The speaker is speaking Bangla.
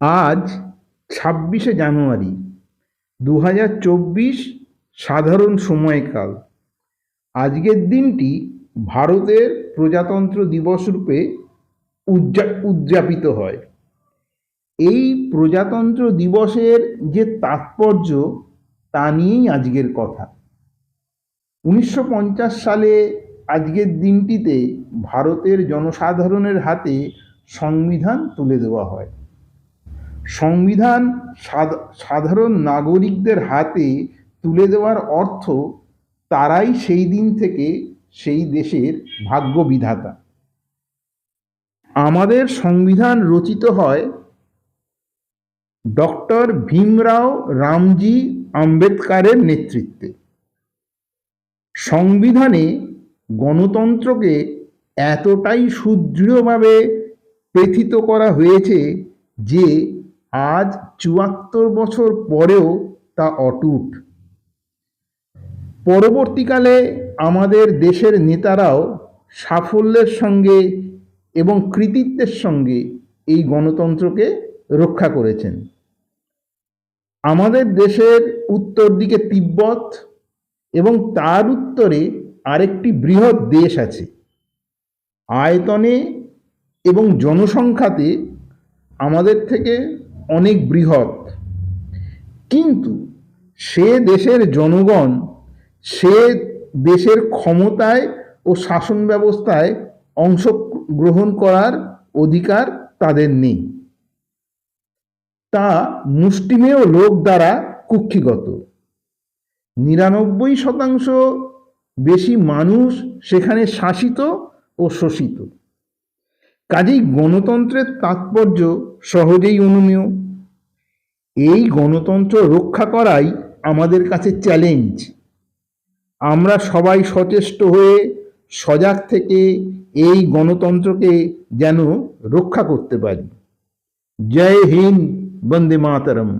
আজ 26শে জানুয়ারি 2024 সাধারণ সময়কাল। আজকের দিনটি ভারতের প্রজাতন্ত্র দিবস রূপে উদযাপিত হয়। এই প্রজাতন্ত্র দিবসের যে তাৎপর্য তা নিয়েই আজকের কথা। 1950 সালে আজকের দিনটিতে ভারতের জনসাধারণের হাতে সংবিধান তুলে দেওয়া হয়। সংবিধান সাধারণ নাগরিকদের হাতে তুলে দেওয়ার অর্থ তারাই সেই দিন থেকে সেই দেশের ভাগ্য বিধাতা। আমাদের সংবিধান রচিত হয় ডক্টর ভীমরাও রামজি আম্বেদকরের নেতৃত্বে। সংবিধানে গণতন্ত্রকে এতটাই সুদৃঢ়ভাবে প্রথিত করা হয়েছে যে আজ ৭৪ বছর পরেও তা অটুট। পরবর্তীকালে আমাদের দেশের নেতারাও সাফল্যের সঙ্গে এবং কৃতিত্বের সঙ্গে এই গণতন্ত্রকে রক্ষা করেছেন। আমাদের দেশের উত্তর দিকে তিব্বত এবং তার উত্তরে আরেকটি বৃহৎ দেশ আছে। আয়তনে এবং জনসংখ্যাতে আমাদের থেকে অনেক বৃহৎ, কিন্তু সে দেশের জনগণ সে দেশের ক্ষমতায় ও শাসন ব্যবস্থায় অংশগ্রহণ করার অধিকার তাদের নেই। তা মুষ্টিমেয় লোক দ্বারা কুক্ষিগত। ৯৯% বেশি মানুষ সেখানে শাসিত ও শোষিত। কাজেই গণতন্ত্রের তাৎপর্য সহজেই অনুমেয়। এই গণতন্ত্র রক্ষা করাই আমাদের কাছে চ্যালেঞ্জ। আমরা সবাই সচেষ্ট হয়ে সজাগ থেকে এই গণতন্ত্রকে যেন রক্ষা করতে পারি। জয় হিন্দ, বন্দে মাতরম।